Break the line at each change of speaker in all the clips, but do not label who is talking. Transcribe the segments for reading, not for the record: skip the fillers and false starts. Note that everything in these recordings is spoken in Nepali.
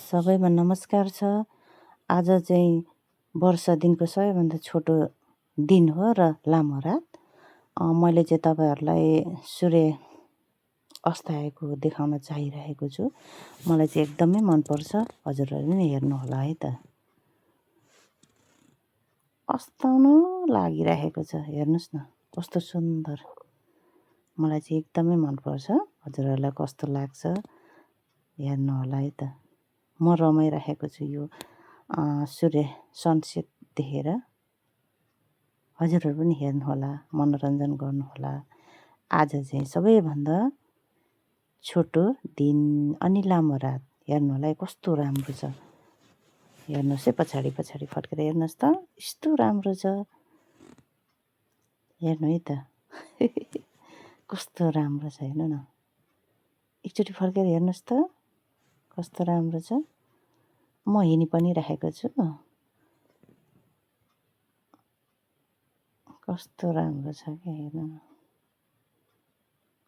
सबैमा नमस्कार छ। आज चाहिँ वर्ष दिनको सबैभन्दा छोटो दिन हो र लामो रात। मैले चाहिँ तपाईँहरूलाई सूर्य अस्ताएको देखाउन चाहिरहेको छु। मलाई चाहिँ एकदमै मनपर्छ, हजुरहरूले पनि हेर्नुहोला है त। अस्ताउनु लागिरहेको छ, हेर्नुहोस् न कस्तो सुन्दर। मलाई चाहिँ एकदमै मनपर्छ, हजुरहरूलाई कस्तो लाग्छ हेर्नुहोला है त। म रमाइरहेको छु यो सूर्य सनसेट देखेर। हजुरहरू पनि हेर्नुहोला, मनोरञ्जन गर्नुहोला। आज चाहिँ सबैभन्दा छोटो दिन अनि लामो रात। हेर्नुहोला कस्तो राम्रो छ। हेर्नुहोस् है, पछाडि पछाडि फर्केर हेर्नुहोस् त, यस्तो राम्रो छ। हेर्नु है त कस्तो राम्रो छ, हेर्नु न। एकचोटि फर्केर हेर्नुहोस् त कस्तो राम्रो छ। म हिँडी पनि राखेको छु। कस्तो राम्रो छ क्या, हेर्नु न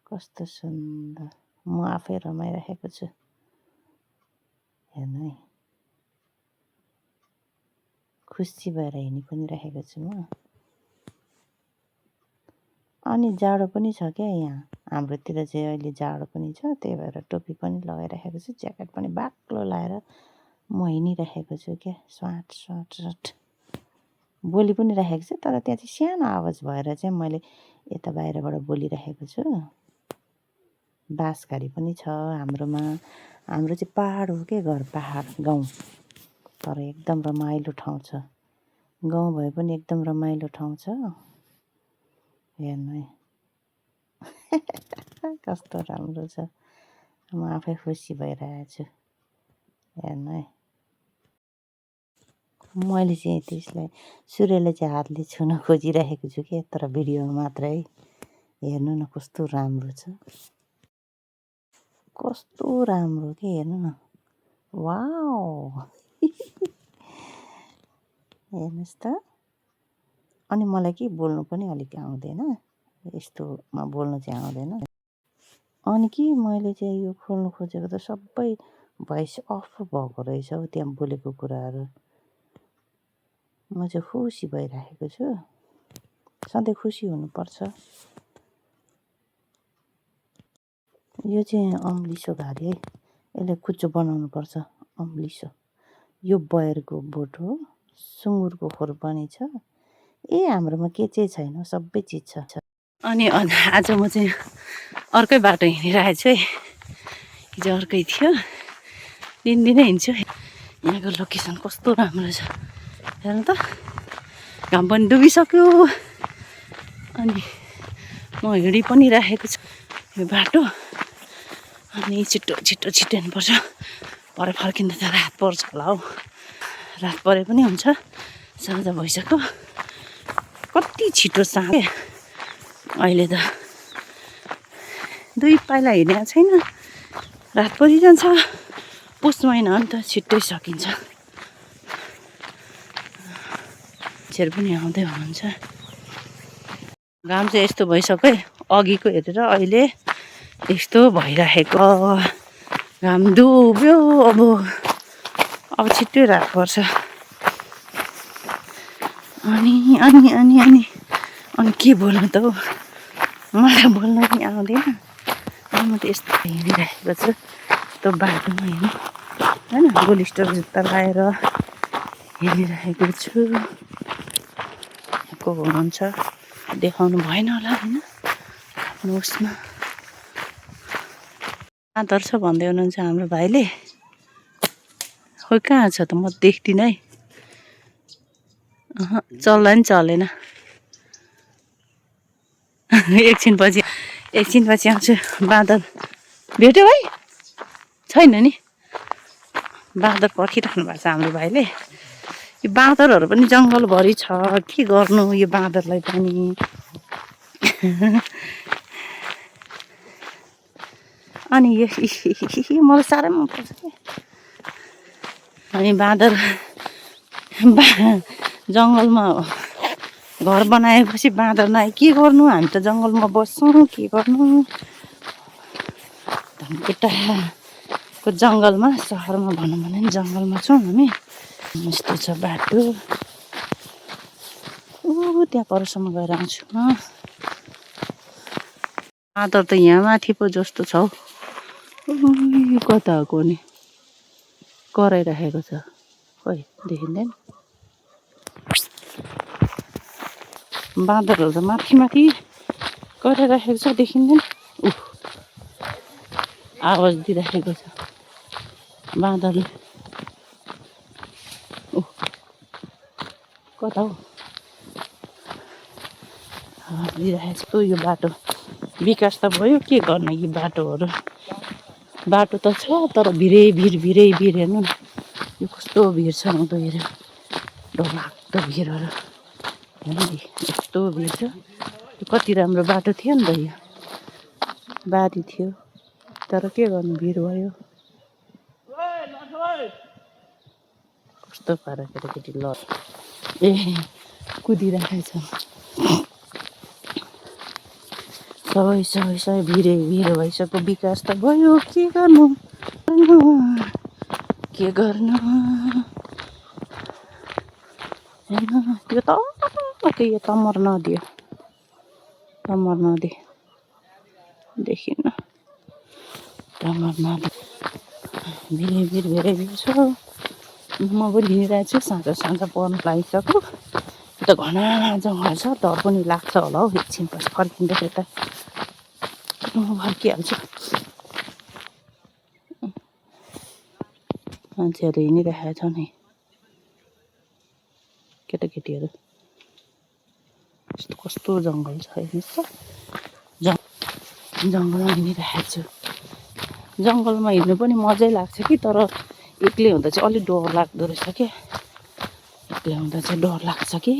कस्तो सुन्दर। म आफै रमाइरहेको छु, हेर्नु है। खुसी भएर हिँडी पनि राखेको छु म। अनि जाडो पनि छ क्या यहाँ, हाम्रोतिर चाहिँ अहिले जाडो पनि छ। त्यही भएर टोपी पनि लगाइराखेको छु, ज्याकेट पनि बाक्लो लाएर म हिँडिराखेको छु क्या। स्वाट स्वाट स्वाट बोली पनि राखेको छु, तर त्यहाँ चाहिँ सानो आवाज भएर चाहिँ मैले यता बाहिरबाट बोलिराखेको छु। बाँसघारी पनि छ हाम्रोमा। हाम्रो चाहिँ पहाड हो के, घर पहाड गाउँ, तर एकदम रमाइलो ठाउँ छ। गाउँ भए पनि एकदम रमाइलो ठाउँ छ। हेर्नु है कस्तो राम्रो छ। म आफै खुसी भइरहेको छु, हेर्नु है। मैले चाहिँ त्यसलाई सूर्यलाई चाहिँ हातले छुन खोजिरहेको छु क्या, तर भिडियोमा मात्रै। हेर्नु न कस्तो राम्रो छ, कस्तो राम्रो के, हेर्नु न। वाउ हेर्नुहोस् त। अनि मलाई के बोल्नु पनि अलिक आउँदैन, यस्तोमा बोल्नु चाहिँ आउँदैन। अनि कि मैले चाहिँ यो खोल्नु खोजेको त सबै भोइस अफ भएको रहेछ हौ, त्यहाँ बोलेको कुराहरू। म चाहिँ खुसी भइराखेको छु। सधैँ खुसी हुनुपर्छ। यो चाहिँ अम्लिसो घारी है, यसले कुचो बनाउनुपर्छ। अम्लिसो यो बयरको बोट हो, सुँगुरको खोर पनि छ। हाम्रोमा के चाहिँ छैन, सबै चिज छ। अनि आज म चाहिँ अर्कै बाटो हिँडिरहेको छु है। हिजो अर्कै थियो, दिनदिनै हिँड्छु। यहाँको लोकेसन कस्तो राम्रो छ, हेर्नु त। घाम पनि डुबिसक्यो। अनि म हिँडी पनि राखेको छु यो बाटो। अनि छिटो छिटो छिट्टिनुपर्छ, भरे फर्किँदा त रात पर्छ होला हौ। रात परे पनि हुन्छ, साँझ भइसक्यो। कति छिटो साँझ अहिले त। 2 पाइला हिँडेको छैन, रात परिजान्छ। पुस महिना हो नि त, छिट्टै सकिन्छ। मान्छेहरू पनि आउँदै हुनुहुन्छ। घाम चाहिँ यस्तो भइसक्यो, अघिको हेरेर अहिले यस्तो भइराखेको। घाम डुब्यो, अब छिट्टै रात पर्छ। अनि अनि अनि अनि अनि के बोल्नु त हौ, मलाई बोल्नु पनि आउँदैन। अनि म त यस्तो हिँडिरहेको छु, यस्तो बाटोमा हिँड्नु होइन, गोलिस्टर जुत्ता लगाएर हिँडिरहेको छु। को हुनुहुन्छ देखाउनु भएन होला होइन आफ्नो उसमा। बाँदर छ भन्दै हुनुहुन्छ हाम्रो भाइले। खोइ कहाँ छ त, म देख्दिनँ है। चल्दा नि चलेन। एकछिनपछि आउँछु। बाँदर भेट्यो है, छैन नि। बाँदर पर्खिराख्नु भएको छ हाम्रो भाइले। यो बाँदरहरू पनि जङ्गलभरि छ, के गर्नु यो बाँदरलाई पनि। अनि यो मलाई साह्रै मनपर्छ क्या। अनि बाँदर जङ्गलमा घर बनाएपछि बाँदर नआए के गर्नु, हामी त जङ्गलमा बस्छौँ, के गर्नु। धनकुटाको जङ्गलमा सहरमा भनौँ भने नि जङ्गलमा छौँ हामी यस्तो छ बाटो त्यहाँ परसम्म गएर आउँछु म बाँदर त यहाँ माथि पो जस्तो छ हौ यो कता हो नि कराइराखेको छ खोइ देखिँदैन बाँदरहरू त माथि माथि कराइराखेको छ देखिँदैन आवाज दिइराखेको छ बाँदरले कता हौ आवाज दिइराखेको छ यो बाटो विकास त भयो के गर्ने यी बाटोहरू बाटो त छ तर भिरै भिर हेर्नु न यो कस्तो भिड छ आउँदो हेऱ्यो डरलाग्दो भिडहरू हेर्नु यस्तो भिड छ कति राम्रो बाटो थियो नि त यो बारी थियो तर के गर्नु भिड भयो कस्तो पारा केटाकेटी ल ए कुदिराखेको छ सबै भिड भइसक्यो विकास त भयो के गर्नु होइन त्यो त यो तमर नदी देखिन्न तमर नदी भिड छ म पनि हिँडिरहेको छु साँझ पर्नु लागिसक्यो त घना जङ्गल छ डर पनि लाग्छ होला हौ एकछिन पछि फर्किँदाखेरि त म फर्किहाल्छु मान्छेहरू हिँडिरहेको छ नि केटाकेटीहरू कस्तो जङ्गल छ हेर्नुहोस् त जङ्गलमा हिँडिरहेको छु जङ्गलमा हिँड्नु पनि मजै लाग्छ कि तर एक्लै हुँदा चाहिँ अलिक डर लाग्दो रहेछ क्या एक्लै हुँदा चाहिँ डर लाग्छ कि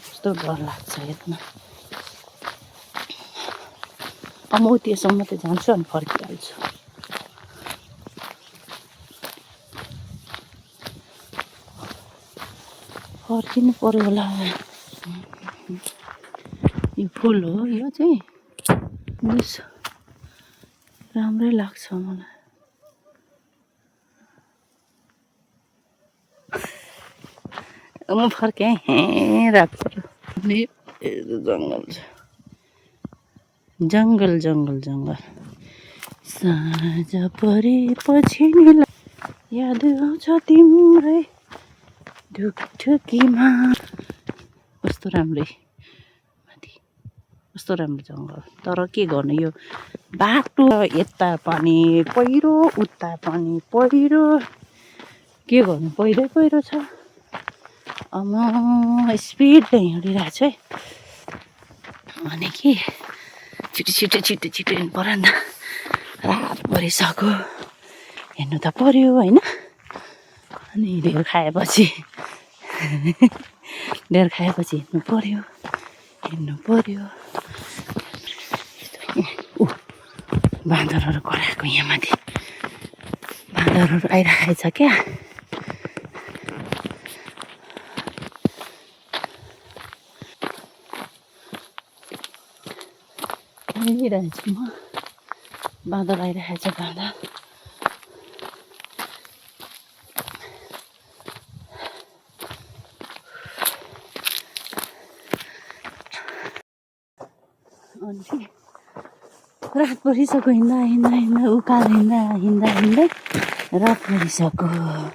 कस्तो डर लाग्छ हेर्नु म त्यसम्म त जान्छु अनि फर्किहाल्छु फर्किनु पर्यो होला यो फुल हो यो चाहिँ राम्रै लाग्छ मलाई म फर्केँ रात पर्यो जङ्गल छ जङ्गल साँझ परेपछि याद आउँछ तिम्रै ढुकढुकीमा कस्तो राम्रो जङ्गल तर के गर्नु यो बाटो यता पनि पहिरो उता पनि पहिरो के गर्नु पहिरो छ स्पिडले हिँडिरहेको छु है भने कि छिटो हिँड्नु पर्यो नि त रात परिसक्यो हिँड्नु त पर्यो होइन अनि ढेड खाएपछि हिँड्नु पर्यो बाँदरहरू कराएको यहाँ माथि बाँदरहरू आइरहेको छ क्या हिँडिरहेको छु म बाँदर आइरहेको छ बाँदर अनि रात परिसक्यो हिँड्दा उकालो हिँड्दै रात परिसक्यो